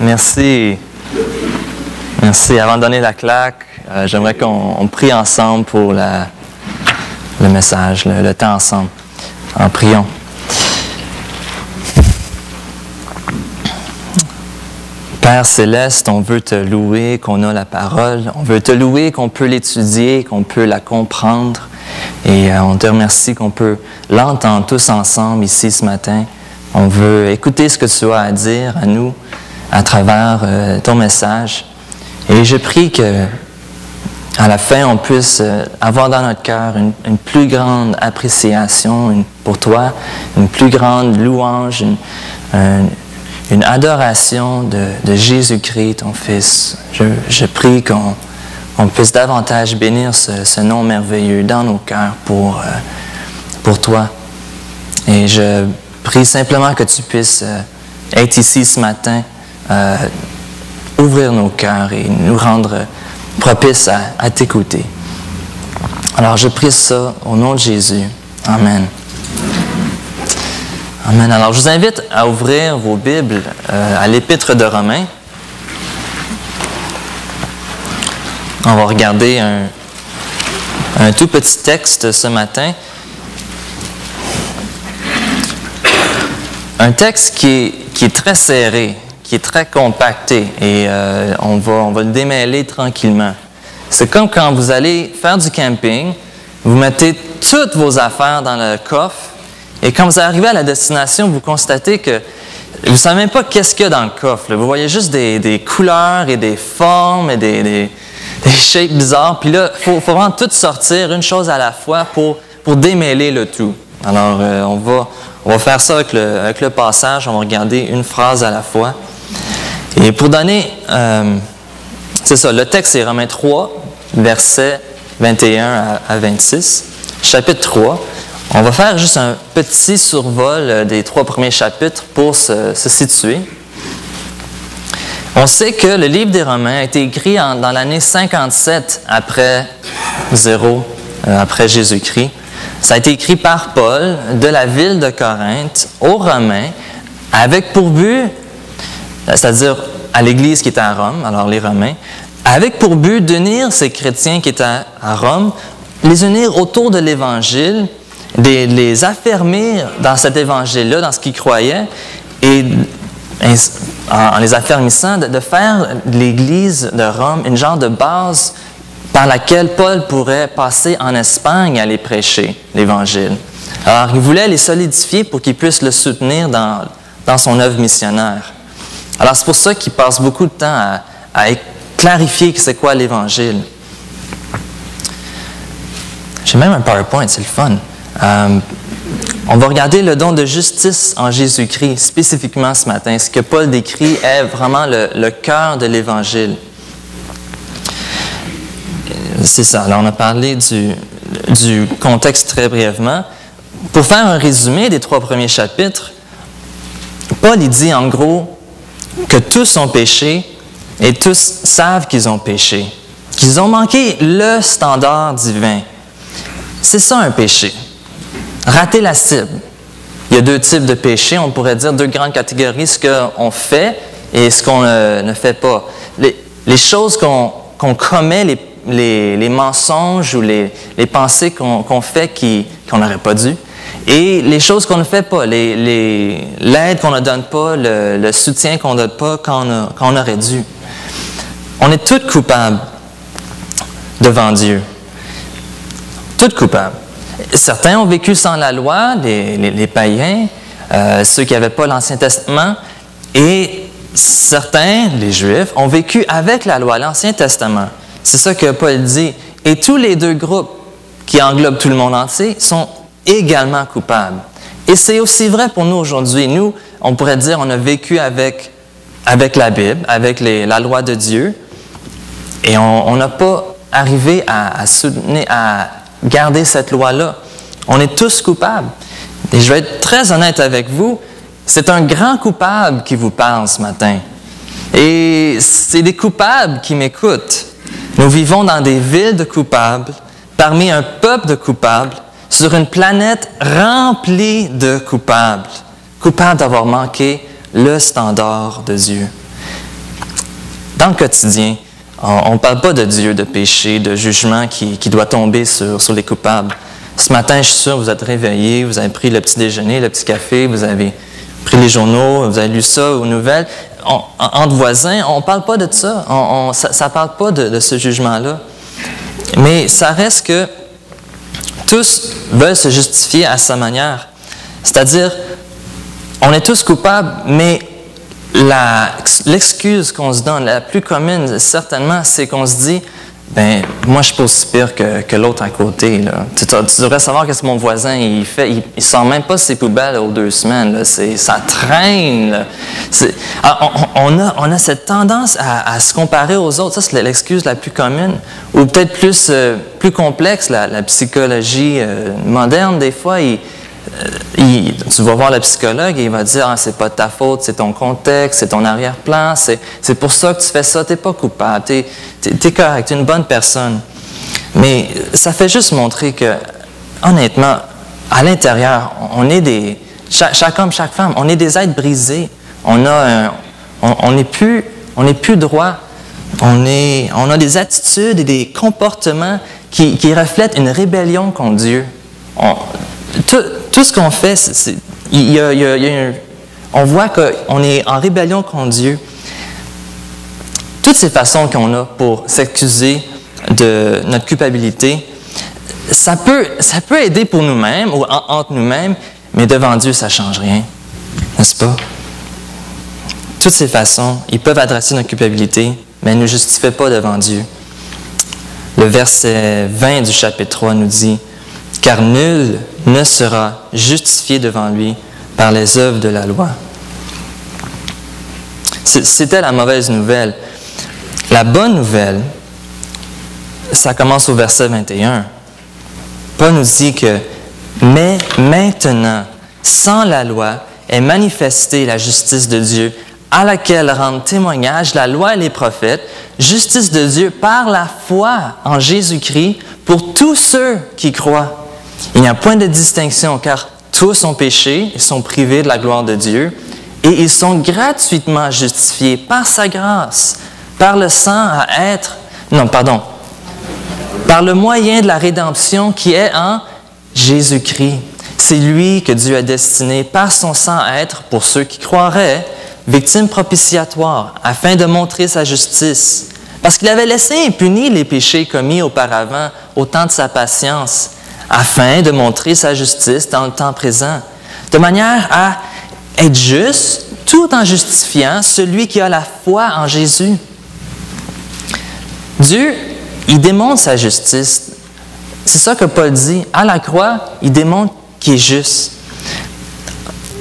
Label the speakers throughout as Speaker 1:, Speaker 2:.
Speaker 1: Merci. Merci. Avant de donner la claque, j'aimerais qu'on prie ensemble pour le message, le temps ensemble. En prions. Père Céleste, on veut te louer, qu'on a la parole. On veut te louer, qu'on peut l'étudier, qu'on peut la comprendre. Et on te remercie qu'on peut l'entendre tous ensemble ici ce matin. On veut écouter ce que tu as à dire à nous à travers ton message. Et je prie que à la fin, on puisse avoir dans notre cœur une plus grande appréciation pour toi, une plus grande louange, une adoration de Jésus-Christ, ton Fils. Je prie qu'on puisse davantage bénir ce nom merveilleux dans nos cœurs pour toi. Et je prie simplement que tu puisses être ici ce matin, ouvrir nos cœurs et nous rendre propices à t'écouter. Alors je prie ça au nom de Jésus. Amen. Amen. Alors je vous invite à ouvrir vos Bibles à l'Épître de Romains. On va regarder un tout petit texte ce matin. Un texte qui est très serré, qui est très compacté et on va le démêler tranquillement. C'est comme quand vous allez faire du camping, vous mettez toutes vos affaires dans le coffre et quand vous arrivez à la destination, vous constatez que vous ne savez même pas qu'est-ce qu'il y a dans le coffre. Là. Vous voyez juste des couleurs et des formes et des shapes bizarres. Puis là, il faut vraiment tout sortir une chose à la fois pour démêler le tout. Alors, on va faire ça avec le passage. On va regarder une phrase à la fois. Et pour donner, c'est ça, le texte c'est Romains 3, versets 21 à 26. Chapitre 3. On va faire juste un petit survol des 3 premiers chapitres pour se situer. On sait que le livre des Romains a été écrit dans l'année 57 après Jésus-Christ. Ça a été écrit par Paul de la ville de Corinthe aux Romains avec pour but, c'est-à-dire à l'Église qui était à Rome, alors les Romains, avec pour but d'unir ces chrétiens qui étaient à Rome, les unir autour de l'Évangile, les affermir dans cet Évangile-là, dans ce qu'ils croyaient, et en les affermissant, de faire de l'Église de Rome une genre de base par laquelle Paul pourrait passer en Espagne à aller prêcher l'Évangile. Alors, il voulait les solidifier pour qu'ils puissent le soutenir dans son œuvre missionnaire. Alors, c'est pour ça qu'il passe beaucoup de temps à clarifier c'est quoi l'Évangile. J'ai même un PowerPoint, c'est le fun. On va regarder le don de justice en Jésus-Christ spécifiquement ce matin. Ce que Paul décrit est vraiment le cœur de l'Évangile. C'est ça. Alors, on a parlé du contexte très brièvement. Pour faire un résumé des 3 premiers chapitres, Paul il dit en gros que tous ont péché et tous savent qu'ils ont péché, qu'ils ont manqué le standard divin. C'est ça un péché. Rater la cible. Il y a 2 types de péchés, on pourrait dire 2 grandes catégories, ce qu'on fait et ce qu'on ne fait pas. Les choses qu'on commet, les mensonges ou les pensées qu'on fait qu'on n'aurait pas dû, et les choses qu'on ne fait pas, l'aide qu'on ne donne pas, le soutien qu'on ne donne pas quand on aurait dû. On est tous coupables devant Dieu. Tous coupables. Certains ont vécu sans la loi, les païens, ceux qui n'avaient pas l'Ancien Testament, et certains, les Juifs, ont vécu avec la loi, l'Ancien Testament. C'est ça que Paul dit. Et tous les 2 groupes qui englobent tout le monde entier sont également coupables. Et c'est aussi vrai pour nous aujourd'hui. Nous, on pourrait dire, on a vécu avec la Bible, avec la loi de Dieu, et on n'a pas arrivé à garder cette loi-là. On est tous coupables. Et je vais être très honnête avec vous, c'est un grand coupable qui vous parle ce matin. Et c'est des coupables qui m'écoutent. Nous vivons dans des villes de coupables, parmi un peuple de coupables, sur une planète remplie de coupables, coupables d'avoir manqué le standard de Dieu. dans le quotidien, on ne parle pas de Dieu, de péché, de jugement qui doit tomber sur les coupables. Ce matin, je suis sûr, vous êtes réveillés, vous avez pris le petit déjeuner, le petit café, vous avez pris les journaux, vous avez lu ça aux nouvelles. Entre voisins, on ne parle pas de ça. Ça ne parle pas de ce jugement-là. Mais ça reste que tous veulent se justifier à sa manière. C'est-à-dire, on est tous coupables, mais l'excuse qu'on se donne, la plus commune, certainement, c'est qu'on se dit, ben moi, je suis pas aussi pire que l'autre à côté. Là. Tu devrais savoir qu'est-ce que mon voisin il fait. Il ne sort même pas ses poubelles aux 2 semaines. Là. Ça traîne. Là. On a cette tendance à se comparer aux autres. Ça, c'est l'excuse la plus commune. Ou peut-être plus complexe, la psychologie moderne, des fois, tu vas voir le psychologue et il va dire « Ah, c'est pas de ta faute, c'est ton contexte, c'est ton arrière-plan, c'est pour ça que tu fais ça, t'es pas coupable, t'es correct, t'es une bonne personne. » Mais ça fait juste montrer que, honnêtement, à l'intérieur, on est chaque homme, chaque femme, on est des êtres brisés. On n'est plus droit. On a des attitudes et des comportements qui reflètent une rébellion contre Dieu. Tout ce qu'on fait, on voit qu'on est en rébellion contre Dieu. Toutes ces façons qu'on a pour s'excuser de notre culpabilité, ça peut aider pour nous-mêmes ou entre nous-mêmes, mais devant Dieu, ça ne change rien. N'est-ce pas? Toutes ces façons, ils peuvent adresser notre culpabilité, mais elles ne nous justifient pas devant Dieu. Le verset 20 du chapitre 3 nous dit « Car nul ne sera justifié devant lui par les œuvres de la loi. » C'était la mauvaise nouvelle. La bonne nouvelle, ça commence au verset 21. Paul nous dit que « Mais maintenant, sans la loi, est manifestée la justice de Dieu, à laquelle rendent témoignage la loi et les prophètes, justice de Dieu par la foi en Jésus-Christ pour tous ceux qui croient. Il n'y a point de distinction, car tous ont péché et sont privés de la gloire de Dieu, et ils sont gratuitement justifiés par sa grâce, par le moyen de la rédemption qui est en Jésus-Christ. C'est lui que Dieu a destiné par son sang à être, pour ceux qui croiraient, victime propitiatoire, afin de montrer sa justice. Parce qu'il avait laissé impunis les péchés commis auparavant au temps de sa patience, afin de montrer sa justice dans le temps présent, de manière à être juste, tout en justifiant celui qui a la foi en Jésus. Dieu, il démontre sa justice. C'est ça que Paul dit. À la croix, il démontre qu'il est juste.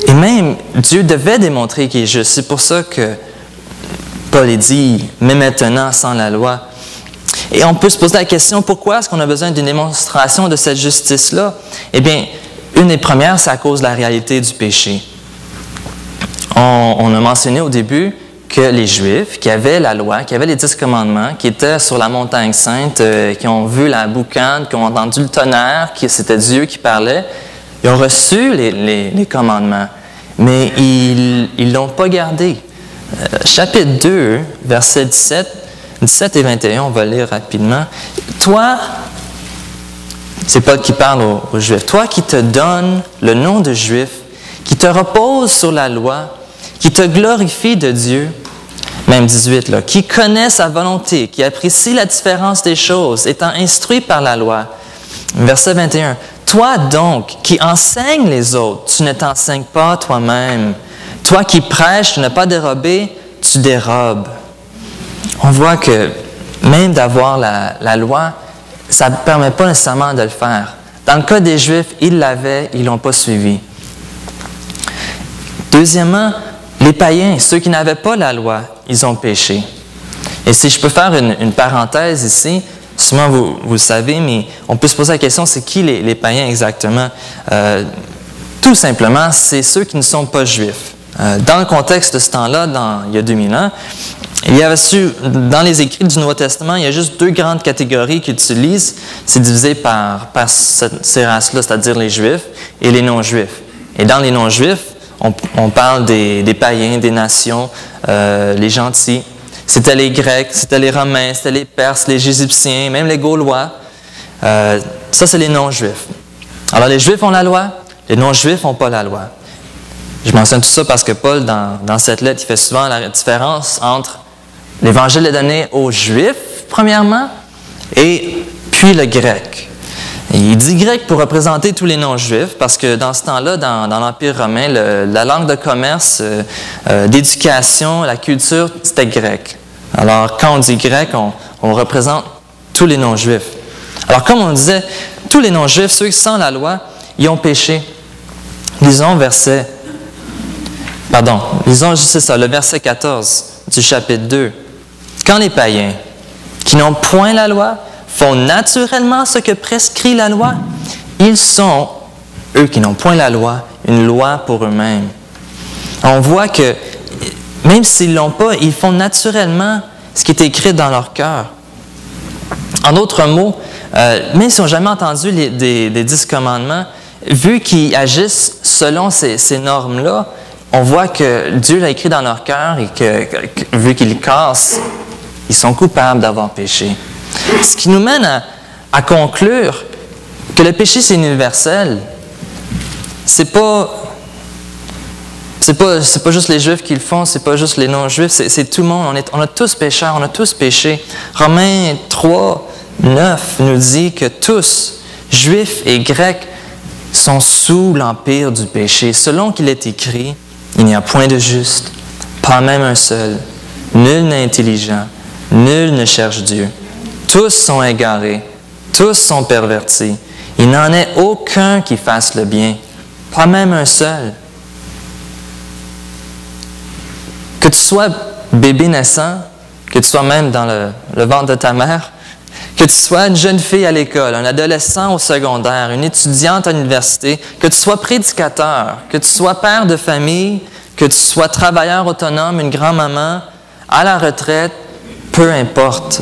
Speaker 1: Et même, Dieu devait démontrer qu'il est juste. C'est pour ça que Paul dit « Mais maintenant, sans la loi ». Et on peut se poser la question, pourquoi est-ce qu'on a besoin d'une démonstration de cette justice-là? Eh bien, une des premières, c'est à cause de la réalité du péché. On a mentionné au début que les Juifs, qui avaient la loi, qui avaient les 10 commandements, qui étaient sur la montagne sainte, qui ont vu la boucane, qui ont entendu le tonnerre, que c'était Dieu qui parlait, ils ont reçu les commandements, mais ils ne l'ont pas gardé. Chapitre 2, versets 17 et 21, on va lire rapidement. Toi, c'est Paul qui parle aux Juifs, toi qui te donnes le nom de Juif, qui te repose sur la loi, qui te glorifie de Dieu, même 18, là, qui connaît sa volonté, qui apprécie la différence des choses, étant instruit par la loi. Verset 21. Toi donc, qui enseignes les autres, tu ne t'enseignes pas toi-même. Toi qui prêches, tu n'as pas dérobé, tu dérobes. On voit que même d'avoir la loi, ça ne permet pas nécessairement de le faire. Dans le cas des Juifs, ils l'avaient, ils ne l'ont pas suivi. Deuxièmement, les païens, ceux qui n'avaient pas la loi, ils ont péché. Et si je peux faire une parenthèse ici, sûrement vous le savez, mais on peut se poser la question, c'est qui les païens exactement? Tout simplement, c'est ceux qui ne sont pas juifs. Dans le contexte de ce temps-là, il y a 2000 ans, il y avait dans les écrits du Nouveau Testament, il y a juste 2 grandes catégories qu'ils utilisent. C'est divisé par ces races-là, c'est-à-dire les Juifs et les non-Juifs. Et dans les non-Juifs, on parle des païens, des nations, les gentils. C'était les Grecs, c'était les Romains, c'était les Perses, les Égyptiens, même les Gaulois. Ça, c'est les non-Juifs. Alors, les Juifs ont la loi, les non-Juifs n'ont pas la loi. Je mentionne tout ça parce que Paul, dans cette lettre, il fait souvent la différence entre l'Évangile est donné aux Juifs, premièrement, et puis le grec. Et il dit grec pour représenter tous les non-juifs, parce que dans ce temps-là, dans l'Empire romain, la langue de commerce, d'éducation, la culture, c'était grec. Alors, quand on dit grec, on représente tous les non-juifs. Alors, comme on disait, tous les non-juifs, ceux qui sans la loi, ils ont péché. Lisons c'est ça, le verset 14 du chapitre 2. Quand les païens, qui n'ont point la loi, font naturellement ce que prescrit la loi, ils sont, eux qui n'ont point la loi, une loi pour eux-mêmes. On voit que, même s'ils ne l'ont pas, ils font naturellement ce qui est écrit dans leur cœur. En d'autres mots, même s'ils n'ont jamais entendu des 10 commandements, vu qu'ils agissent selon ces normes-là, on voit que Dieu l'a écrit dans leur cœur et que vu qu'ils le cassent, ils sont coupables d'avoir péché. Ce qui nous mène à conclure que le péché, c'est universel. C'est pas juste les Juifs qui le font, c'est pas juste les non-Juifs, c'est tout le monde. On a tous pécheurs, on a tous péché. Romains 3, 9 nous dit que tous, Juifs et Grecs, sont sous l'empire du péché. Selon qu'il est écrit, il n'y a point de juste, pas même un seul. Nul n'est intelligent, nul ne cherche Dieu. Tous sont égarés, tous sont pervertis. Il n'en est aucun qui fasse le bien, pas même un seul. Que tu sois bébé naissant, que tu sois même dans le ventre de ta mère, que tu sois une jeune fille à l'école, un adolescent au secondaire, une étudiante à l'université, que tu sois prédicateur, que tu sois père de famille, que tu sois travailleur autonome, une grand-maman, à la retraite, peu importe.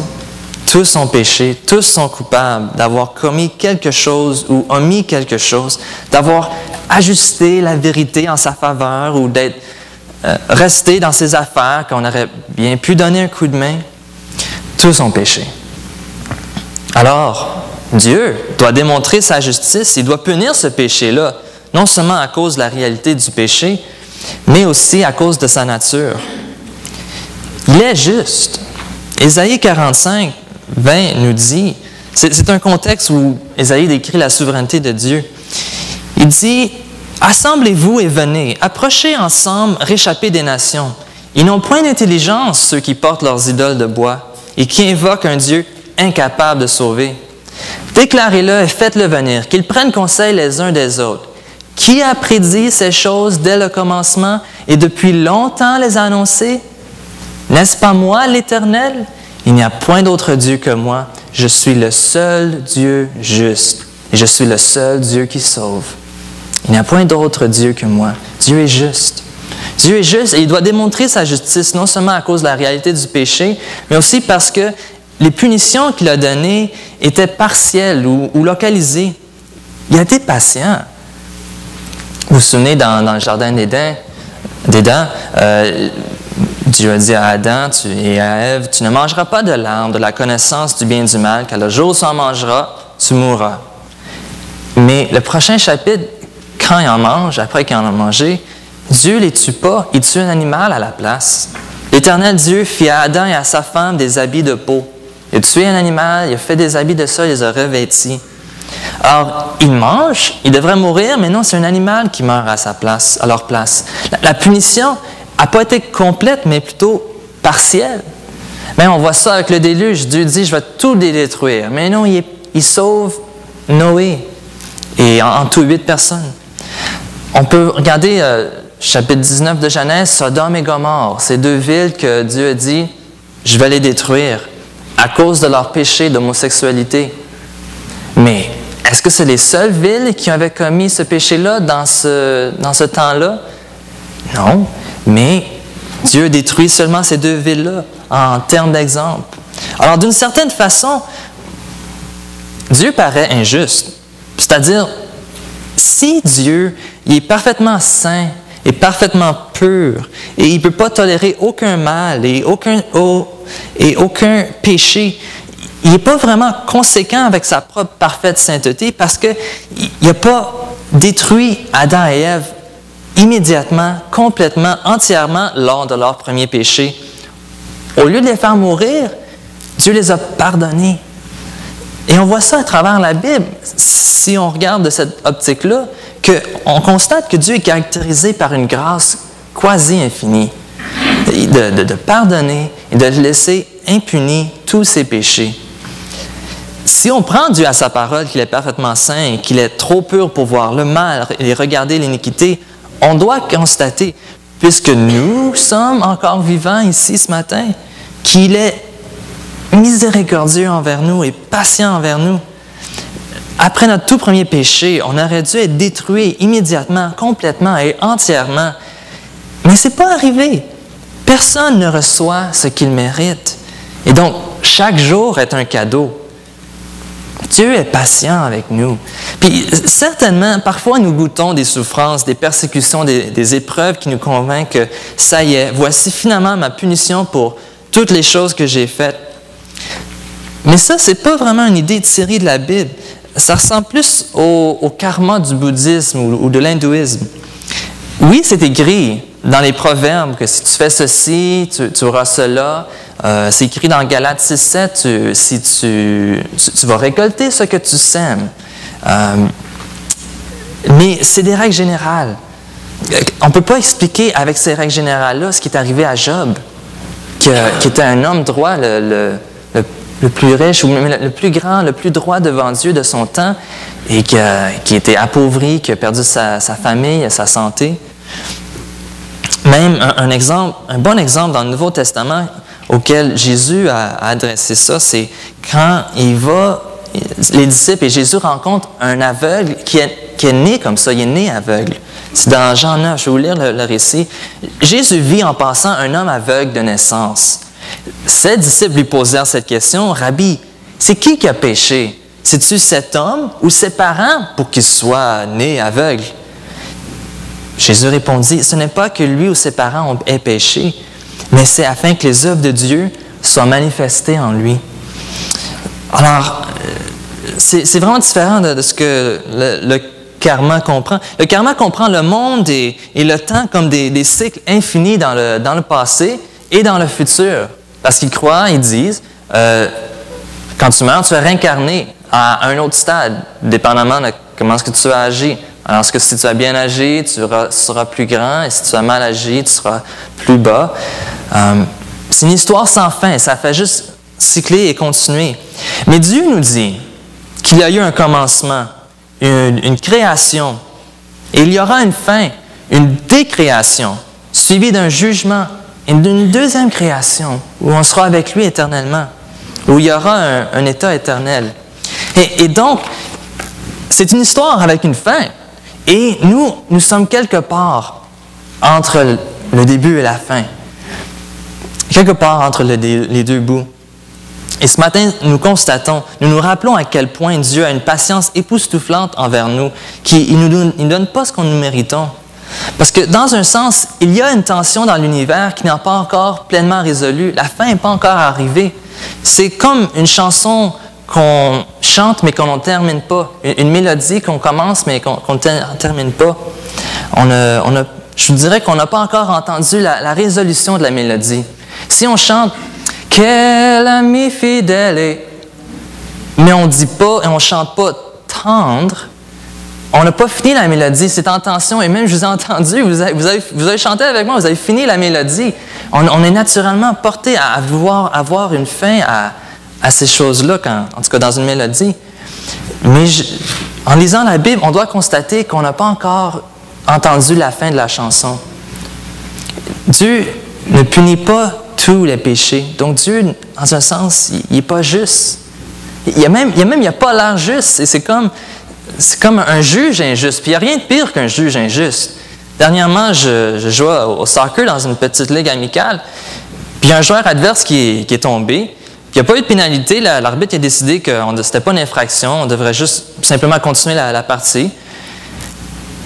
Speaker 1: Tous ont péché, tous sont coupables d'avoir commis quelque chose ou omis quelque chose, d'avoir ajusté la vérité en sa faveur ou d'être resté dans ses affaires qu'on aurait bien pu donner un coup de main. Tous ont péché. Alors, Dieu doit démontrer sa justice, il doit punir ce péché-là, non seulement à cause de la réalité du péché, mais aussi à cause de sa nature. Il est juste. Ésaïe 45, 20 nous dit, c'est un contexte où Ésaïe décrit la souveraineté de Dieu. Il dit, « Assemblez-vous et venez, approchez ensemble, réchappez des nations. Ils n'ont point d'intelligence, ceux qui portent leurs idoles de bois et qui invoquent un Dieu incapable de sauver. Déclarez-le et faites-le venir, qu'ils prennent conseil les uns des autres. Qui a prédit ces choses dès le commencement et depuis longtemps les a annoncées? N'est-ce pas moi, l'Éternel? Il n'y a point d'autre Dieu que moi. Je suis le seul Dieu juste. Et je suis le seul Dieu qui sauve. Il n'y a point d'autre Dieu que moi. Dieu est juste. Dieu est juste et il doit démontrer sa justice, non seulement à cause de la réalité du péché, mais aussi parce que les punitions qu'il a données étaient partielles ou localisées. Il a été patient. Vous vous souvenez, dans le jardin d'Éden, Dieu a dit à Adam et à Ève, « Tu ne mangeras pas de l'arbre de la connaissance du bien et du mal, car le jour où tu en mangeras, tu mourras. » Mais le prochain chapitre, quand il en mange, après qu'il en a mangé, Dieu ne les tue pas, il tue un animal à la place. L'Éternel Dieu fit à Adam et à sa femme des habits de peau. Il a tué un animal, il a fait des habits de ça, il les a revêtis. Alors, ils mangent, ils devraient mourir, mais non, c'est un animal qui meurt à leur place. La punition n'a pas été complète, mais plutôt partielle. Mais on voit ça avec le déluge. Dieu dit, je vais tout détruire. Mais non, il sauve Noé et en tout 8 personnes. On peut regarder chapitre 19 de Genèse, Sodome et Gomorrhe, ces 2 villes que Dieu a dit, je vais les détruire à cause de leur péché d'homosexualité. Mais est-ce que c'est les seules villes qui avaient commis ce péché-là dans ce temps-là? Non, mais Dieu détruit seulement ces 2 villes-là en termes d'exemple. Alors, d'une certaine façon, Dieu paraît injuste. C'est-à-dire, si Dieu il est parfaitement saint est parfaitement pur et il ne peut pas tolérer aucun mal et aucun péché. Il n'est pas vraiment conséquent avec sa propre parfaite sainteté parce qu'il n'a pas détruit Adam et Ève immédiatement, complètement, entièrement lors de leur premier péché. Au lieu de les faire mourir, Dieu les a pardonnés. Et on voit ça à travers la Bible, si on regarde de cette optique-là, qu'on constate que Dieu est caractérisé par une grâce quasi infinie, de pardonner et de laisser impunis tous ses péchés. Si on prend Dieu à sa parole, qu'il est parfaitement saint, qu'il est trop pur pour voir le mal et regarder l'iniquité, on doit constater, puisque nous sommes encore vivants ici ce matin, qu'il est miséricordieux envers nous et patient envers nous. Après notre tout premier péché, on aurait dû être détruit immédiatement, complètement et entièrement. Mais ce n'est pas arrivé. Personne ne reçoit ce qu'il mérite. Et donc, chaque jour est un cadeau. Dieu est patient avec nous. Puis, certainement, parfois, nous goûtons des souffrances, des persécutions, des épreuves qui nous convainquent que ça y est, voici finalement ma punition pour toutes les choses que j'ai faites. Mais ça, ce n'est pas vraiment une idée tirée de la Bible. Ça ressemble plus au karma du bouddhisme ou de l'hindouisme. Oui, c'est écrit dans les proverbes que si tu fais ceci, tu auras cela. C'est écrit dans Galates 6,7, tu vas récolter ce que tu sèmes. Mais c'est des règles générales. On ne peut pas expliquer avec ces règles générales-là ce qui est arrivé à Job, qui était un homme droit, le plus riche, ou même le plus grand, le plus droit devant Dieu de son temps, et qui était appauvri, qui a perdu sa famille, sa santé. Même un bon exemple dans le Nouveau Testament auquel Jésus a adressé ça, c'est quand les disciples et Jésus rencontrent un aveugle qui est né comme ça, il est né aveugle. C'est dans Jean 9, je vais vous lire le récit. Jésus vit en passant un homme aveugle de naissance. Ses disciples lui posèrent cette question, « Rabbi, c'est qui a péché? C'est-tu cet homme ou ses parents pour qu'il soit né aveugle? » Jésus répondit, « Ce n'est pas que lui ou ses parents aient péché, mais c'est afin que les œuvres de Dieu soient manifestées en lui. » Alors, c'est vraiment différent de ce que le karma comprend. Le karma comprend le monde et le temps comme des cycles infinis dans le passé et dans le futur. Parce qu'ils croient, ils disent, quand tu meurs, tu es réincarné à un autre stade, dépendamment de comment est-ce que tu as agi. Alors, si tu as bien agi, tu seras plus grand, et si tu as mal agi, tu seras plus bas. C'est une histoire sans fin, ça fait juste cycler et continuer. Mais Dieu nous dit qu'il y a eu un commencement, une création, et il y aura une fin, une décréation, suivie d'un jugement, et d'une deuxième création, où on sera avec lui éternellement, où il y aura un état éternel. Et donc, c'est une histoire avec une fin. Et nous sommes quelque part entre le début et la fin. Quelque part entre les deux bouts. Et ce matin, nous nous rappelons à quel point Dieu a une patience époustouflante envers nous, qu'il ne donne pas ce que nous méritons. Parce que dans un sens, il y a une tension dans l'univers qui n'est pas encore pleinement résolue. La fin n'est pas encore arrivée. C'est comme une chanson qu'on chante mais qu'on ne termine pas. Une mélodie qu'on commence mais qu'on ne termine pas. Je dirais qu'on n'a pas encore entendu la résolution de la mélodie. Si on chante « Quel ami fidèle est », mais on ne dit pas et on ne chante pas « tendre », on n'a pas fini la mélodie, c'est en tension. Et même, je vous ai entendu, vous avez chanté avec moi, vous avez fini la mélodie. On est naturellement porté à vouloir avoir une fin à ces choses-là, en tout cas dans une mélodie. Mais en lisant la Bible, on doit constater qu'on n'a pas encore entendu la fin de la chanson. Dieu ne punit pas tous les péchés. Donc Dieu, dans un sens, il n'est pas juste. Il n'a pas l'air juste. C'est comme un juge injuste. Puis il n'y a rien de pire qu'un juge injuste. Dernièrement, je jouais au soccer dans une petite ligue amicale. Puis il y a un joueur adverse qui est tombé. Puis il n'y a pas eu de pénalité. L'arbitre a décidé que ce n'était pas une infraction. On devrait juste simplement continuer la partie.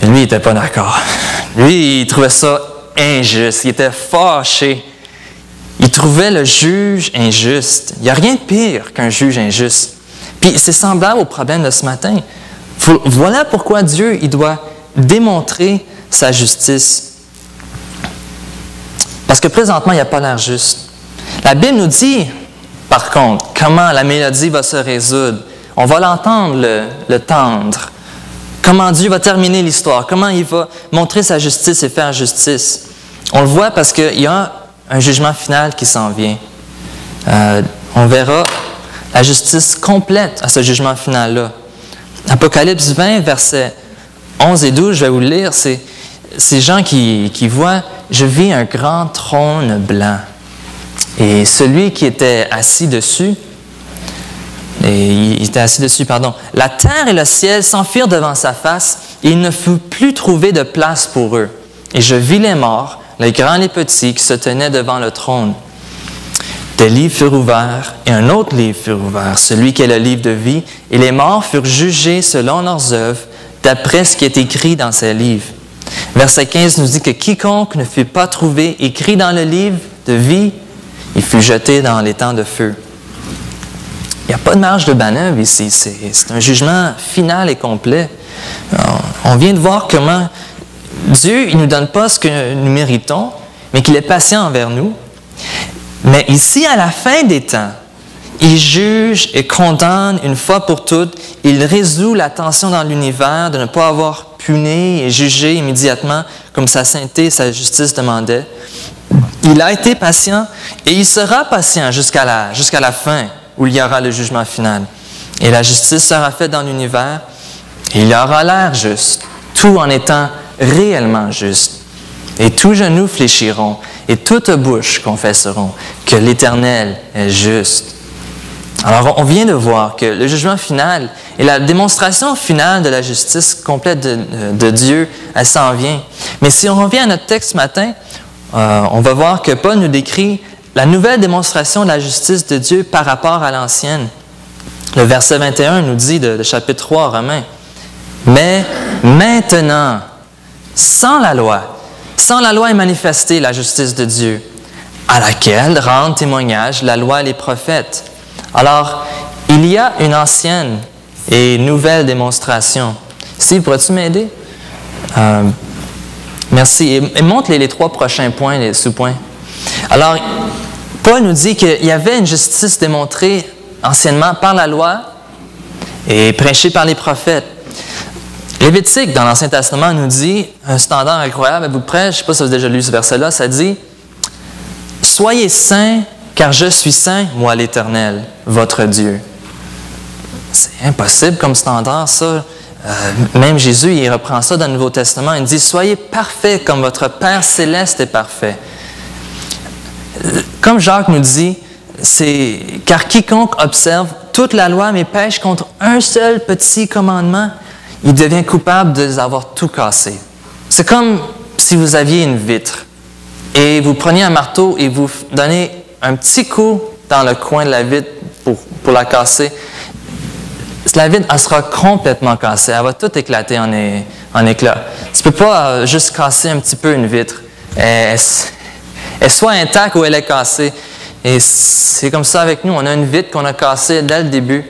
Speaker 1: Et lui, il n'était pas d'accord. Lui, il trouvait ça injuste. Il était fâché. Il trouvait le juge injuste. Il n'y a rien de pire qu'un juge injuste. Puis c'est semblable au problème de ce matin. Voilà pourquoi Dieu, il doit démontrer sa justice. Parce que présentement, il n'y a pas l'air juste. La Bible nous dit, par contre, comment la mélodie va se résoudre. On va l'entendre, le tendre. Comment Dieu va terminer l'histoire. Comment il va montrer sa justice et faire justice. On le voit parce qu'il y a un jugement final qui s'en vient. On verra la justice complète à ce jugement final-là. Apocalypse 20, versets 11 et 12, je vais vous le lire. C'est ces gens qui voient « Je vis un grand trône blanc. Et celui qui était assis dessus, la terre et le ciel s'enfuirent devant sa face, et il ne fut plus trouvé de place pour eux. Et je vis les morts, les grands et les petits, qui se tenaient devant le trône. Des livres furent ouverts, et un autre livre fut ouvert, celui qui est le livre de vie, et les morts furent jugés selon leurs œuvres, d'après ce qui est écrit dans ces livres. Verset 15 nous dit que quiconque ne fut pas trouvé écrit dans le livre de vie, il fut jeté dans les temps de feu. Il n'y a pas de marge de manœuvre ici, c'est un jugement final et complet. On vient de voir comment Dieu, il ne nous donne pas ce que nous méritons, mais qu'il est patient envers nous. Mais ici, à la fin des temps, il juge et condamne une fois pour toutes. Il résout la tension dans l'univers de ne pas avoir puni et jugé immédiatement comme sa sainteté et sa justice demandaient. Il a été patient et il sera patient jusqu'à la fin où il y aura le jugement final. Et la justice sera faite dans l'univers et il aura l'air juste, tout en étant réellement juste. Et tous genoux fléchiront et toute bouche confesseront que l'Éternel est juste. Alors, on vient de voir que le jugement final et la démonstration finale de la justice complète de Dieu, elle s'en vient. Mais si on revient à notre texte ce matin, on va voir que Paul nous décrit la nouvelle démonstration de la justice de Dieu par rapport à l'ancienne. Le verset 21 nous dit de chapitre 3 Romains, « Mais maintenant, sans la loi est manifestée la justice de Dieu, à laquelle rendent témoignage la loi et les prophètes. » Alors, il y a une ancienne et nouvelle démonstration. Steve, pourrais-tu m'aider? Merci. Et montre les 3 prochains points, les sous-points. Alors, Paul nous dit qu'il y avait une justice démontrée anciennement par la loi et prêchée par les prophètes. Lévitique, dans l'Ancien Testament, nous dit un standard incroyable. Êtes-vous prêts? Je ne sais pas si vous avez déjà lu ce verset-là. Ça dit « Soyez saints, car je suis saint, moi l'Éternel, votre Dieu. » C'est impossible comme standard, ça. Même Jésus, il reprend ça dans le Nouveau Testament. Il dit « Soyez parfaits comme votre Père céleste est parfait. » Comme Jacques nous dit, c'est « Car quiconque observe toute la loi mais pêche contre un seul petit commandement, il devient coupable de les avoir tout cassés. » C'est comme si vous aviez une vitre et vous preniez un marteau et vous donnez un petit coup dans le coin de la vitre pour la casser. La vitre, elle sera complètement cassée. Elle va tout éclater en éclats. Tu ne peux pas juste casser un petit peu une vitre. Elle est soit intacte ou elle est cassée. Et c'est comme ça avec nous. On a une vitre qu'on a cassée dès le début.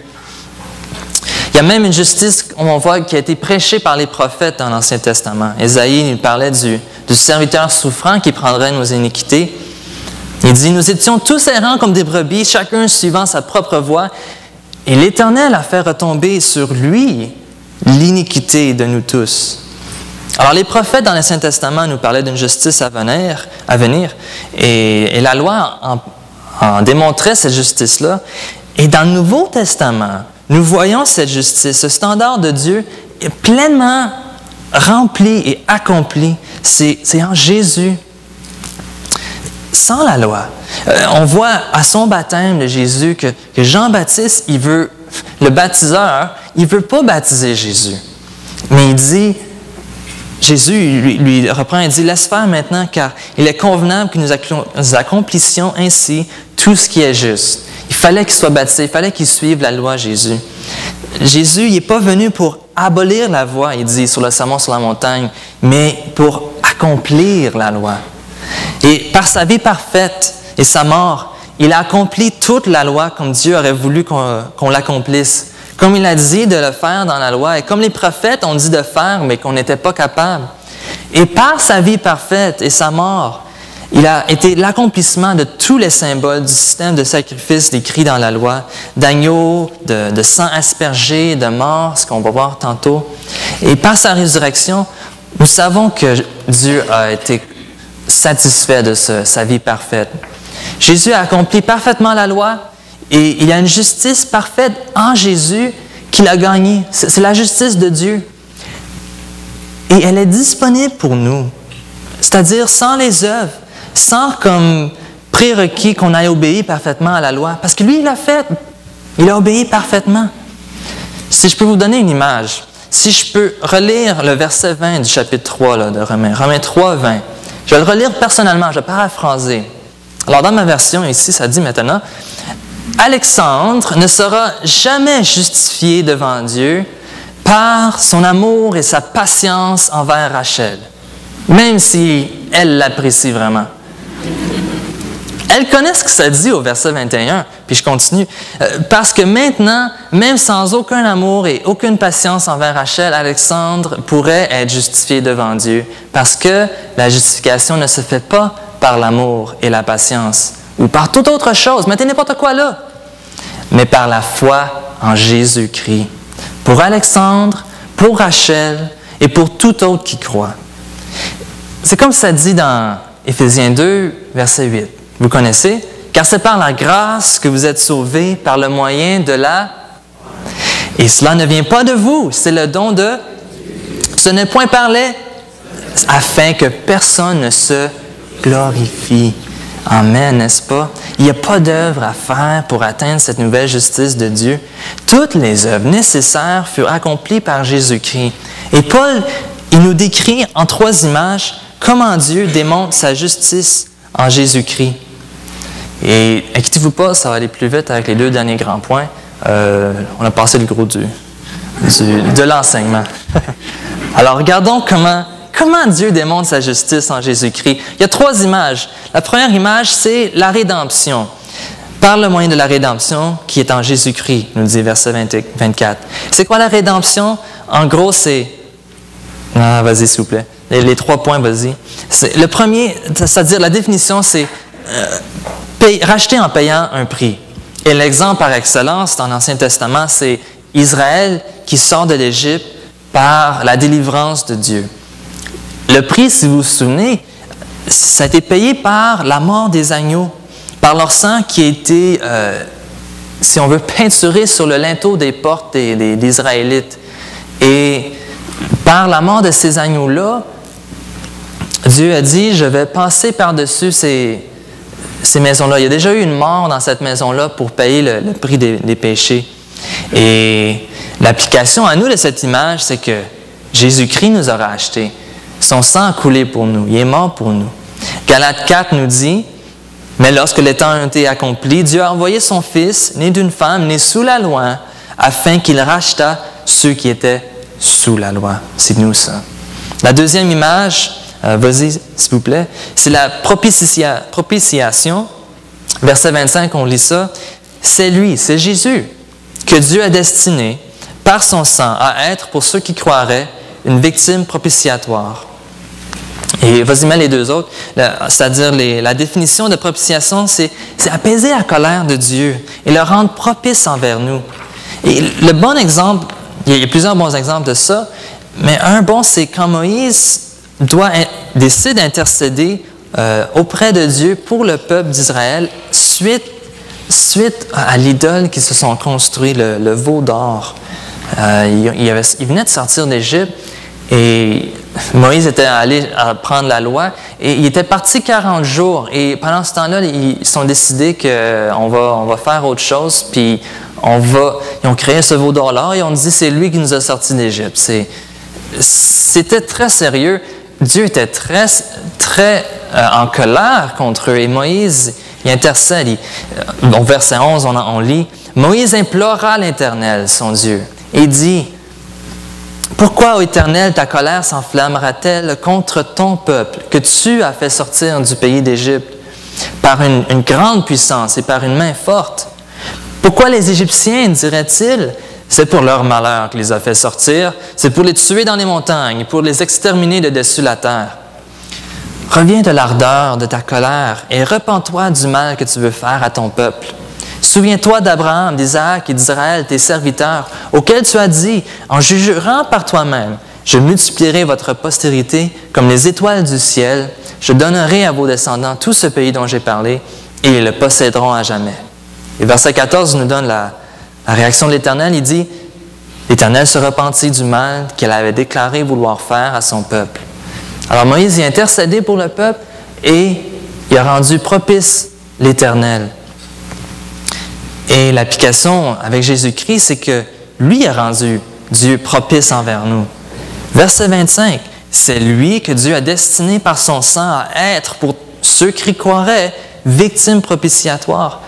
Speaker 1: Il y a même une justice, on voit, qui a été prêchée par les prophètes dans l'Ancien Testament. Ésaïe nous parlait du serviteur souffrant qui prendrait nos iniquités. Il dit, « Nous étions tous errants comme des brebis, chacun suivant sa propre voie, et l'Éternel a fait retomber sur lui l'iniquité de nous tous. » Alors, les prophètes dans l'Ancien Testament nous parlaient d'une justice à venir et la loi en démontrait cette justice-là. Et dans le Nouveau Testament, nous voyons cette justice, ce standard de Dieu est pleinement rempli et accompli. C'est en Jésus. Sans la loi. On voit à son baptême de Jésus que Jean-Baptiste, le baptiseur, il ne veut pas baptiser Jésus. Mais il dit, Jésus lui reprend et dit, « Laisse faire maintenant, car il est convenable que nous accomplissions ainsi tout ce qui est juste. » Il fallait qu'il soit baptisé, il fallait qu'il suive la loi Jésus. Jésus n'est pas venu pour abolir la loi, il dit sur le sermon sur la montagne, mais pour accomplir la loi. Et par sa vie parfaite et sa mort, il a accompli toute la loi comme Dieu aurait voulu qu'on l'accomplisse. Comme il a dit de le faire dans la loi, et comme les prophètes ont dit de faire, mais qu'on n'était pas capable. Et par sa vie parfaite et sa mort, il a été l'accomplissement de tous les symboles du système de sacrifice décrit dans la loi, d'agneaux, de sang aspergé, de mort, ce qu'on va voir tantôt. Et par sa résurrection, nous savons que Dieu a été satisfait de sa vie parfaite. Jésus a accompli parfaitement la loi et il y a une justice parfaite en Jésus qu'il a gagnée. C'est la justice de Dieu. Et elle est disponible pour nous, c'est-à-dire sans les œuvres, sans comme prérequis qu'on ait obéi parfaitement à la loi, parce que lui, il l'a fait. Il a obéi parfaitement. Si je peux vous donner une image, si je peux relire le verset 20 du chapitre 3 là, de Romains, Romains 3, 20, je vais le relire personnellement, je vais paraphraser. Alors, dans ma version, ici, ça dit maintenant, « Alexandre ne sera jamais justifié devant Dieu par son amour et sa patience envers Rachel, même si elle l'apprécie vraiment. » Elle connaît ce que ça dit au verset 21, puis je continue. Parce que maintenant, même sans aucun amour et aucune patience envers Rachel, Alexandre pourrait être justifié devant Dieu, parce que la justification ne se fait pas par l'amour et la patience, ou par toute autre chose, mettez n'importe quoi là, mais par la foi en Jésus-Christ. Pour Alexandre, pour Rachel et pour tout autre qui croit. C'est comme ça dit dans Éphésiens 2, verset 8. Vous connaissez? « Car c'est par la grâce que vous êtes sauvés par le moyen de la... » Et cela ne vient pas de vous, c'est le don de... Ce n'est point par les... afin que personne ne se glorifie. Amen, n'est-ce pas? Il n'y a pas d'œuvre à faire pour atteindre cette nouvelle justice de Dieu. Toutes les œuvres nécessaires furent accomplies par Jésus-Christ. Et Paul, il nous décrit en 3 images comment Dieu démontre sa justice en Jésus-Christ. Et inquiétez-vous pas, ça va aller plus vite avec les 2 derniers grands points. On a passé le gros de l'enseignement. Alors, regardons comment Dieu démontre sa justice en Jésus-Christ. Il y a 3 images. La première image, c'est la rédemption. Par le moyen de la rédemption qui est en Jésus-Christ, nous dit verset 24. C'est quoi la rédemption? En gros, c'est... Ah, vas-y, s'il vous plaît. Les 3 points, vas-y. Le premier, c'est-à-dire la définition, c'est racheter en payant un prix. Et l'exemple par excellence dans l'Ancien Testament, c'est Israël qui sort de l'Égypte par la délivrance de Dieu. Le prix, si vous vous souvenez, ça a été payé par la mort des agneaux, par leur sang qui a été, si on veut, peinturé sur le linteau des portes des Israélites. Et par la mort de ces agneaux-là, Dieu a dit, je vais passer par-dessus ces maisons-là. Il y a déjà eu une mort dans cette maison-là pour payer le prix des péchés. Et l'application à nous de cette image, c'est que Jésus-Christ nous aura achetés. Son sang a coulé pour nous. Il est mort pour nous. Galates 4 nous dit, « Mais lorsque les temps ont été accomplis, Dieu a envoyé son Fils, né d'une femme, né sous la loi, afin qu'il rachetât ceux qui étaient sous la loi. » C'est nous, ça. La deuxième image, vas-y, s'il vous plaît, c'est la propitiation. Verset 25, on lit ça. C'est lui, c'est Jésus, que Dieu a destiné, par son sang, à être, pour ceux qui croiraient, une victime propitiatoire. Et vas-y, mets les 2 autres. C'est-à-dire, la définition de propitiation, c'est apaiser la colère de Dieu et le rendre propice envers nous. Et le bon exemple, il y a plusieurs bons exemples de ça, mais un bon, c'est quand Moïse décide d'intercéder auprès de Dieu pour le peuple d'Israël suite à l'idole qu'ils se sont construits, le veau d'or. Il venait de sortir d'Égypte et Moïse était allé prendre la loi et il était parti 40 jours. Et pendant ce temps-là, ils sont décidés qu'on va faire autre chose, puis ils ont créé ce veau d'or-là et on dit c'est lui qui nous a sortis d'Égypte. C'était très sérieux. Dieu était très en colère contre eux et Moïse, il intercède. Au verset 11, on lit « Moïse implora l'Éternel, son Dieu. et il dit, « Pourquoi, ô Éternel, ta colère s'enflammera-t-elle contre ton peuple que tu as fait sortir du pays d'Égypte par une grande puissance et par une main forte? Pourquoi les Égyptiens, diraient-ils, c'est pour leur malheur qu'il les a fait sortir, c'est pour les tuer dans les montagnes, pour les exterminer de dessus la terre. Reviens de l'ardeur de ta colère et repens-toi du mal que tu veux faire à ton peuple. Souviens-toi d'Abraham, d'Isaac et d'Israël, tes serviteurs, auxquels tu as dit, en jugerant par toi-même, je multiplierai votre postérité comme les étoiles du ciel, je donnerai à vos descendants tout ce pays dont j'ai parlé, et ils le posséderont à jamais. » Et verset 14 nous donne la réaction de l'Éternel. Il dit, « L'Éternel se repentit du mal qu'il avait déclaré vouloir faire à son peuple. » Alors Moïse y a intercédé pour le peuple et il a rendu propice l'Éternel. Et l'application avec Jésus-Christ, c'est que lui a rendu Dieu propice envers nous. Verset 25, c'est lui que Dieu a destiné par son sang à être, pour ceux qui croiraient, victime propitiatoire.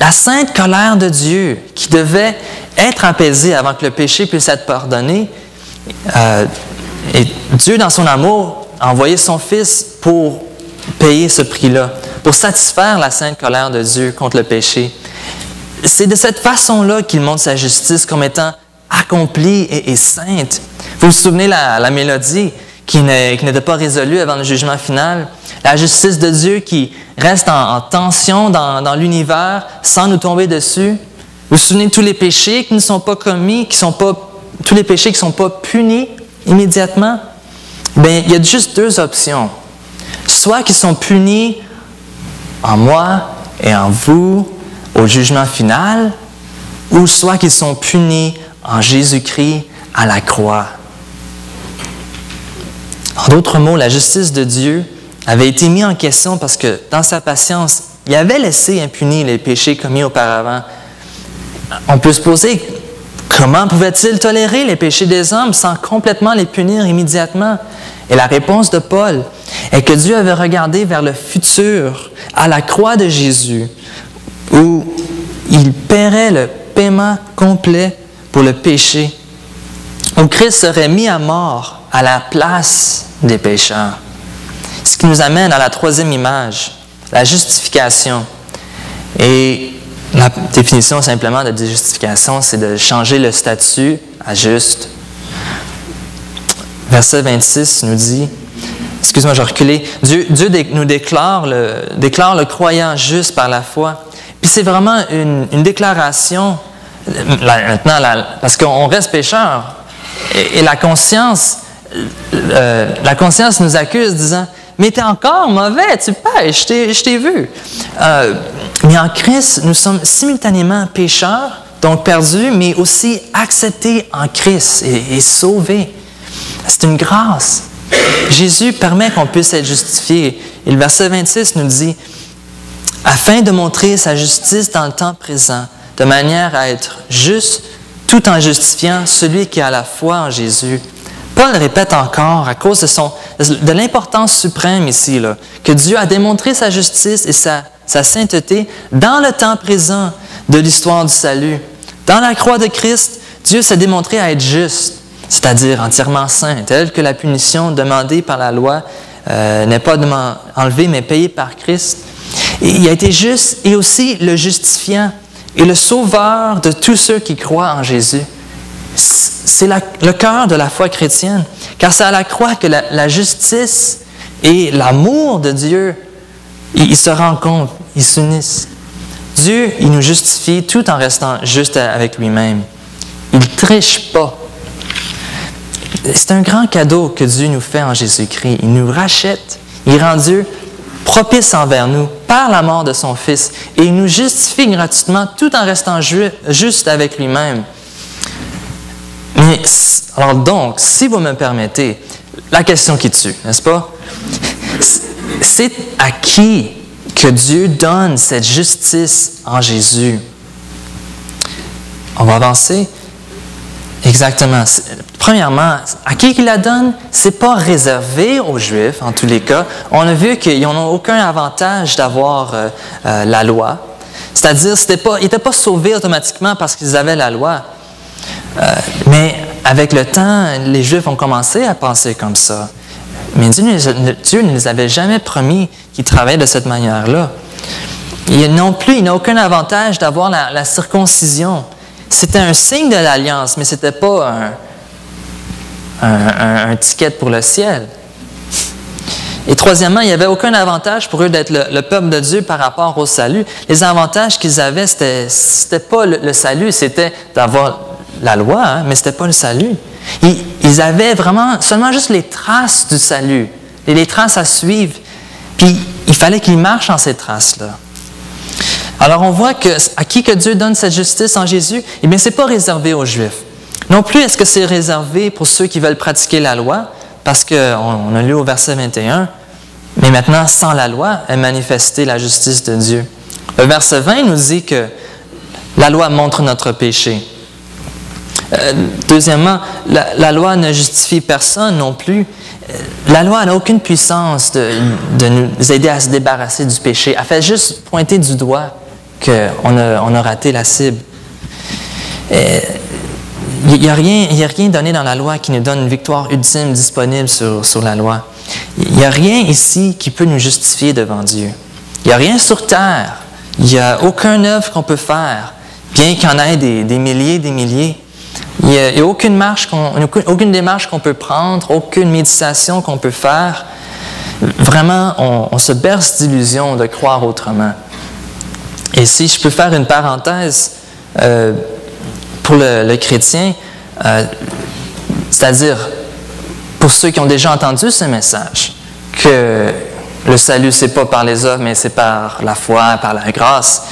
Speaker 1: La sainte colère de Dieu qui devait être apaisée avant que le péché puisse être pardonné, et Dieu, dans son amour, a envoyé son Fils pour payer ce prix-là, pour satisfaire la sainte colère de Dieu contre le péché. C'est de cette façon-là qu'il montre sa justice comme étant accomplie et sainte. Vous vous souvenez la mélodie qui n'était pas résolue avant le jugement final? La justice de Dieu qui reste en tension dans l'univers sans nous tomber dessus. Vous vous souvenez de tous les péchés qui ne sont pas commis, tous les péchés qui ne sont pas punis immédiatement? Bien, il y a juste deux options. Soit qu'ils sont punis en moi et en vous au jugement final, ou soit qu'ils sont punis en Jésus-Christ à la croix. En d'autres mots, la justice de Dieu avait été mise en question parce que, dans sa patience, il avait laissé impunis les péchés commis auparavant. On peut se poser, comment pouvait-il tolérer les péchés des hommes sans complètement les punir immédiatement? Et la réponse de Paul est que Dieu avait regardé vers le futur, à la croix de Jésus, où il paierait le paiement complet pour le péché, où Christ serait mis à mort à la place des pécheurs. Ce qui nous amène à la troisième image, la justification. Et la définition simplement de justification, c'est de changer le statut à juste. Verset 26 nous dit, excuse-moi, je vais reculer, Dieu nous déclare le croyant juste par la foi. Puis c'est vraiment une déclaration, parce qu'on reste pécheur, et la conscience nous accuse disant, mais tu es encore mauvais, tu pêches, je t'ai vu. Mais en Christ, nous sommes simultanément pécheurs, donc perdus, mais aussi acceptés en Christ et sauvés. C'est une grâce. Jésus permet qu'on puisse être justifié. Et le verset 26 nous dit, « Afin de montrer sa justice dans le temps présent, de manière à être juste, tout en justifiant celui qui a la foi en Jésus. » Paul répète encore, à cause de l'importance suprême ici, là, que Dieu a démontré sa justice et sa sainteté dans le temps présent de l'histoire du salut. Dans la croix de Christ, Dieu s'est démontré à être juste, c'est-à-dire entièrement saint, tel que la punition demandée par la loi n'est pas enlevée, mais payée par Christ. Et il a été juste et aussi le justifiant et le sauveur de tous ceux qui croient en Jésus. C'est le cœur de la foi chrétienne, car c'est à la croix que la justice et l'amour de Dieu, ils se rencontrent, ils s'unissent. Dieu, il nous justifie tout en restant juste avec lui-même. Il ne triche pas. C'est un grand cadeau que Dieu nous fait en Jésus-Christ. Il nous rachète, il rend Dieu propice envers nous par la mort de son Fils et il nous justifie gratuitement tout en restant juste avec lui-même. Mais, alors donc, si vous me permettez, la question qui tue, n'est-ce pas? C'est à qui que Dieu donne cette justice en Jésus? On va avancer. Exactement. Premièrement, à qui il la donne? Ce n'est pas réservé aux Juifs, en tous les cas. On a vu qu'ils n'ont aucun avantage d'avoir la loi. C'est-à-dire, ils n'étaient pas sauvés automatiquement parce qu'ils avaient la loi. Mais avec le temps, les Juifs ont commencé à penser comme ça. Mais Dieu ne les avait jamais promis qu'ils travaillaient de cette manière-là. Non plus, il n'a aucun avantage d'avoir la circoncision. C'était un signe de l'alliance, mais ce n'était pas un ticket pour le ciel. Et troisièmement, il n'y avait aucun avantage pour eux d'être le peuple de Dieu par rapport au salut. Les avantages qu'ils avaient, c'était pas le salut, c'était d'avoir la loi, hein, mais ce n'était pas le salut. Ils avaient vraiment seulement juste les traces du salut, les traces à suivre. Puis il fallait qu'ils marchent en ces traces-là. Alors on voit à qui que Dieu donne cette justice en Jésus, eh bien, ce n'est pas réservé aux Juifs. Non plus est-ce que c'est réservé pour ceux qui veulent pratiquer la loi, parce qu'on a lu au verset 21, mais maintenant, sans la loi, est manifestée la justice de Dieu. Le verset 20 nous dit que la loi montre notre péché. Deuxièmement, la loi ne justifie personne non plus. La loi n'a aucune puissance de nous aider à se débarrasser du péché. Elle fait juste pointer du doigt qu'on a raté la cible. Il n'y a rien donné dans la loi qui nous donne une victoire ultime disponible sur la loi. Il n'y a rien ici qui peut nous justifier devant Dieu. Il n'y a rien sur terre. Il n'y a aucune œuvre qu'on peut faire, bien qu'il y en ait des milliers. Il n'y a aucune démarche qu'on peut prendre, aucune méditation qu'on peut faire. Vraiment, on se berce d'illusions de croire autrement. Et si je peux faire une parenthèse pour le chrétien, c'est-à-dire pour ceux qui ont déjà entendu ce message, que le salut, ce n'est pas par les œuvres, mais c'est par la foi, par la grâce.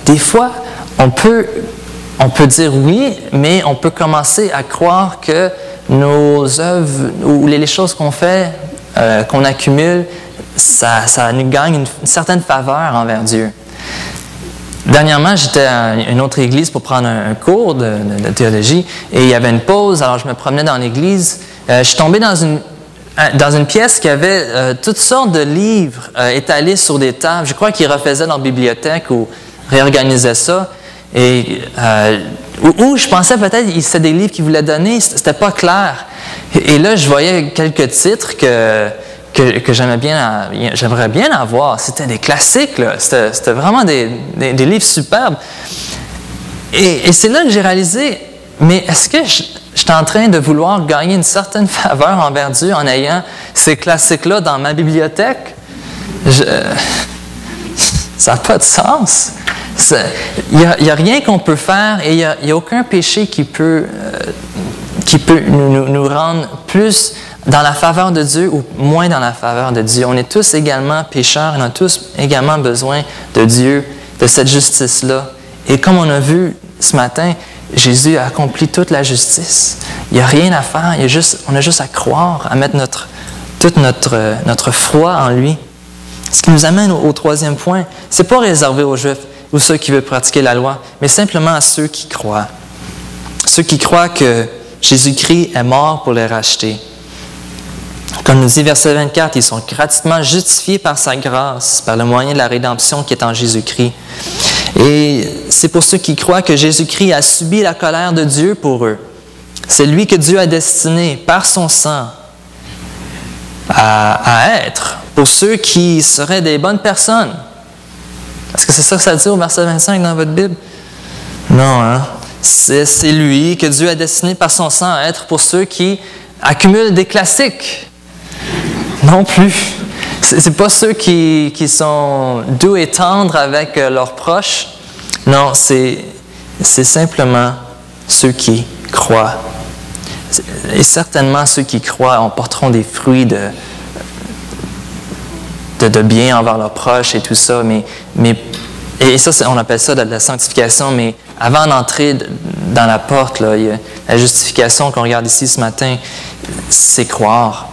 Speaker 1: Des fois, on peut dire oui, mais on peut commencer à croire que nos œuvres ou les choses qu'on fait, qu'on accumule, ça nous gagne une certaine faveur envers Dieu. Dernièrement, j'étais à une autre église pour prendre un cours de théologie et il y avait une pause, alors je me promenais dans l'église. Je suis tombé dans une pièce qui avait toutes sortes de livres étalés sur des tables. Je crois qu'ils refaisaient leur bibliothèque ou réorganisaient ça. Et où je pensais peut-être que c'était des livres qu'ils voulaient donner, c'était pas clair. Et là, je voyais quelques titres que j'aimerais bien avoir. C'était des classiques, là. C'était vraiment des livres superbes. Et c'est là que j'ai réalisé, mais est-ce que je suis en train de vouloir gagner une certaine faveur envers Dieu en ayant ces classiques-là dans ma bibliothèque? Ça n'a pas de sens. Il n'y a rien qu'on peut faire et il n'y a aucun péché qui peut nous rendre plus dans la faveur de Dieu ou moins dans la faveur de Dieu. On est tous également pécheurs, on a tous également besoin de Dieu, de cette justice-là. Et comme on a vu ce matin, Jésus a accompli toute la justice. Il n'y a rien à faire, on a juste à croire, à mettre toute notre foi en lui. Ce qui nous amène au troisième point, ce n'est pas réservé aux Juifs ou ceux qui veulent pratiquer la loi, mais simplement à ceux qui croient. Ceux qui croient que Jésus-Christ est mort pour les racheter. Comme nous dit verset 24, ils sont gratuitement justifiés par sa grâce, par le moyen de la rédemption qui est en Jésus-Christ. Et c'est pour ceux qui croient que Jésus-Christ a subi la colère de Dieu pour eux. C'est lui que Dieu a destiné par son sang à être pour ceux qui seraient des bonnes personnes. Est-ce que c'est ça que ça dit au verset 25 dans votre Bible? Non, hein? C'est lui que Dieu a destiné par son sang à être pour ceux qui accumulent des classiques. Non plus. C'est pas ceux qui sont doux et tendres avec leurs proches. Non, c'est simplement ceux qui croient. Et certainement, ceux qui croient en porteront des fruits de bien envers leurs proches et tout ça. Et ça, on appelle ça de la sanctification, mais avant d'entrer dans la porte, là, il y a la justification qu'on regarde ici ce matin, c'est croire.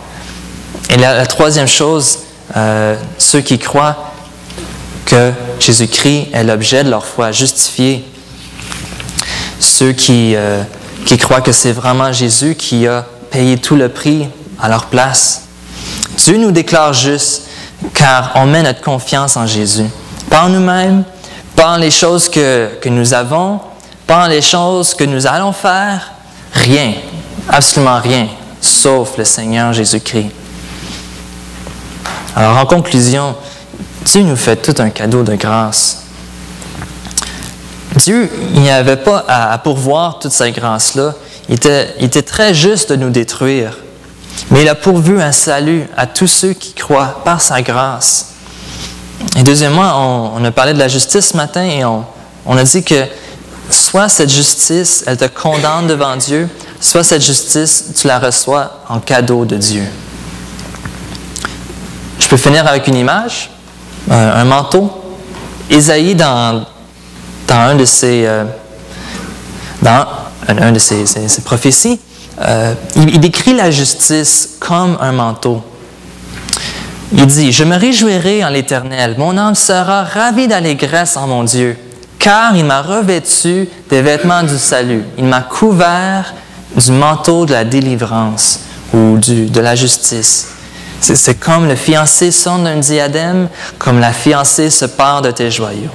Speaker 1: Et la troisième chose, ceux qui croient que Jésus-Christ est l'objet de leur foi, justifié. Ceux qui croient que c'est vraiment Jésus qui a payé tout le prix à leur place. Dieu nous déclare justes car on met notre confiance en Jésus. Pas en nous-mêmes, pas en les choses que nous avons, pendant les choses que nous allons faire, rien, absolument rien, sauf le Seigneur Jésus-Christ. Alors, en conclusion, Dieu nous fait tout un cadeau de grâce. Dieu, il n'y avait pas à pourvoir toute cette grâce-là. Il était très juste de nous détruire. Mais il a pourvu un salut à tous ceux qui croient par sa grâce. Et deuxièmement, on a parlé de la justice ce matin et on a dit que soit cette justice, elle te condamne devant Dieu, soit cette justice, tu la reçois en cadeau de Dieu. Je peux finir avec une image, un manteau. Ésaïe, dans un de ses prophéties, il décrit la justice comme un manteau. Il dit, « Je me réjouirai en l'Éternel, mon âme sera ravie d'allégresse en mon Dieu, car il m'a revêtu des vêtements du salut. Il m'a couvert du manteau de la délivrance ou de la justice. » C'est comme le fiancé sonne d'un diadème, comme la fiancée se part de tes joyaux.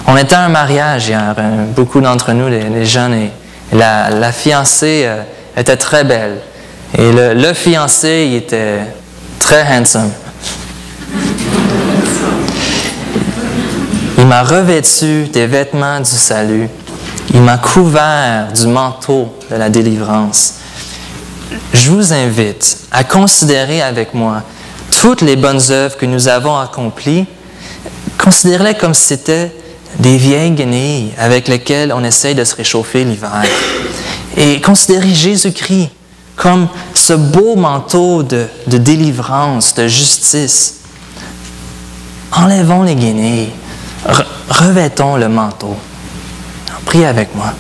Speaker 1: On était à un mariage hier, beaucoup d'entre nous, les jeunes, et la fiancée était très belle. Et le fiancé, il était très handsome. Il m'a revêtu des vêtements du salut. Il m'a couvert du manteau de la délivrance. Je vous invite à considérer avec moi toutes les bonnes œuvres que nous avons accomplies. Considérez-les comme si c'était des vieilles guenilles avec lesquelles on essaye de se réchauffer l'hiver. Et considérez Jésus-Christ comme ce beau manteau de délivrance, de justice. Enlevons les guenilles, revêtons le manteau. Priez avec moi.